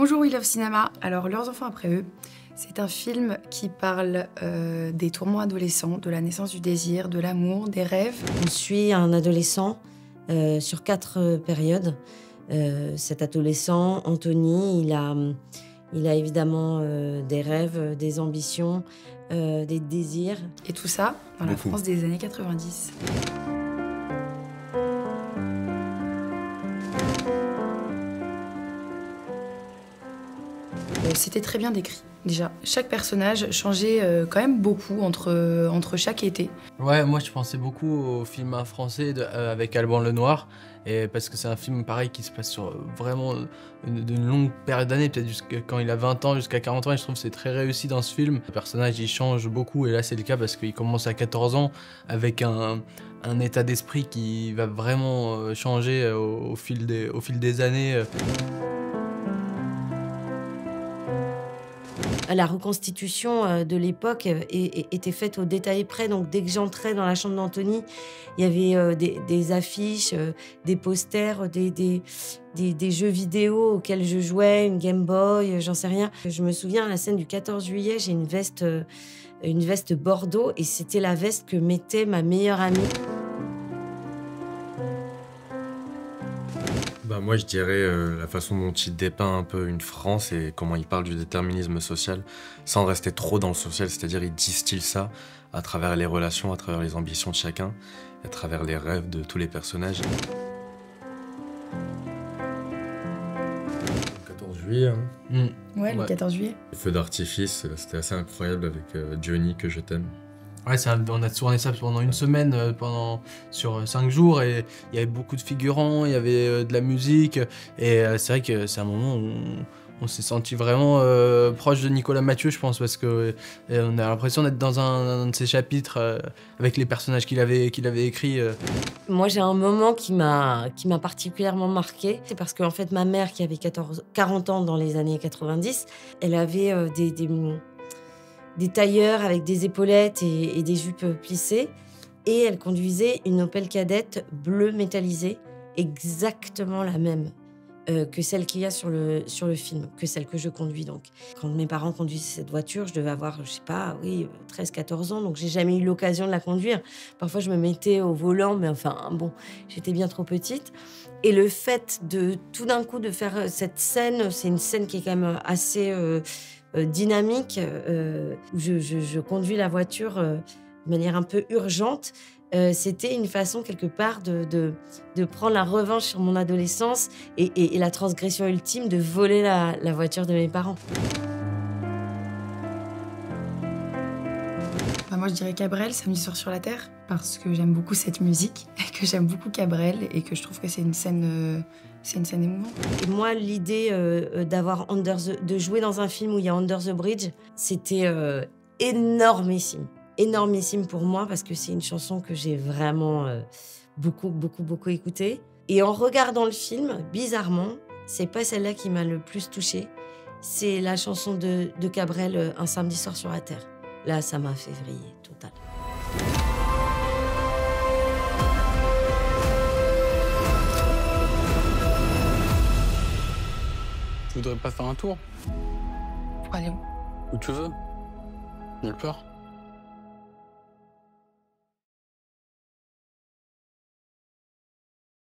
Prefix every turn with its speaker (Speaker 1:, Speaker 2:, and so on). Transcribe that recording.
Speaker 1: Bonjour We Love Cinéma. Alors, Leurs enfants après eux, c'est un film qui parle des tourments adolescents, de la naissance du désir, de l'amour, des rêves.
Speaker 2: On suit un adolescent sur 4 périodes. Cet adolescent, Anthony, il a évidemment des rêves, des ambitions, des désirs.
Speaker 1: Et tout ça dans la France des années 90. C'était très bien décrit, déjà. Chaque personnage changeait quand même beaucoup entre chaque été.
Speaker 3: Ouais, moi je pensais beaucoup au film français avec Alban Lenoir, et parce que c'est un film pareil qui se passe sur vraiment une longue période d'années, peut-être jusqu'à quand il a 20 ans, jusqu'à 40 ans, et je trouve que c'est très réussi dans ce film. Le personnage il change beaucoup, et là c'est le cas parce qu'il commence à 14 ans avec un état d'esprit qui va vraiment changer au fil des années.
Speaker 2: La reconstitution de l'époque était faite au détail près, donc dès que j'entrais dans la chambre d'Anthony, il y avait des affiches, des posters, des jeux vidéo auxquels je jouais, une Game Boy, j'en sais rien. Je me souviens à la scène du 14 juillet, j'ai une veste bordeaux et c'était la veste que mettait ma meilleure amie.
Speaker 4: Moi, je dirais la façon dont il dépeint un peu une France et comment il parle du déterminisme social, sans rester trop dans le social, c'est-à-dire il distille ça à travers les relations, à travers les ambitions de chacun, à travers les rêves de tous les personnages. Le 14 juillet, hein.
Speaker 1: Ouais, le 14 juillet.
Speaker 4: Les feux d'artifice, c'était assez incroyable avec Johnny, que je t'aime.
Speaker 3: Ouais, on a tourné ça pendant une semaine, sur 5 jours, et il y avait beaucoup de figurants, il y avait de la musique, et c'est vrai que c'est un moment où on s'est senti vraiment proche de Nicolas Mathieu, je pense, parce que on a l'impression d'être dans un de ses chapitres avec les personnages qu'il avait écrits.
Speaker 2: Moi, j'ai un moment qui m'a particulièrement marquée. C'est parce qu'en fait, ma mère, qui avait 40 ans dans les années 90, elle avait des tailleurs avec des épaulettes et des jupes plissées. Et elle conduisait une Opel Kadett bleue métallisée, exactement la même que celle qu'il y a sur le film, que celle que je conduis donc. Quand mes parents conduisaient cette voiture, je devais avoir, je sais pas, oui, 13-14 ans, donc j'ai jamais eu l'occasion de la conduire. Parfois, je me mettais au volant, mais enfin, bon, j'étais bien trop petite. Et le fait de, tout d'un coup, de faire cette scène, c'est une scène qui est quand même assez dynamique, où je conduis la voiture de manière un peu urgente. C'était une façon, quelque part, de prendre la revanche sur mon adolescence et la transgression ultime de voler la voiture de mes parents.
Speaker 1: Moi, je dirais Cabrel, Samedi soir sur la Terre, parce que j'aime beaucoup cette musique, et que j'aime beaucoup Cabrel, et que je trouve que c'est une scène émouvante.
Speaker 2: Et moi, l'idée de jouer dans un film où il y a Under the Bridge, c'était énormissime. Énormissime pour moi, parce que c'est une chanson que j'ai vraiment beaucoup écoutée. Et en regardant le film, bizarrement, c'est pas celle-là qui m'a le plus touchée. C'est la chanson de Cabrel, Un samedi soir sur la Terre. Là, ça m'a fait vriller, total.
Speaker 5: Tu voudrais pas faire un tour?
Speaker 1: Pour aller où?
Speaker 5: Où tu veux. Nulle part.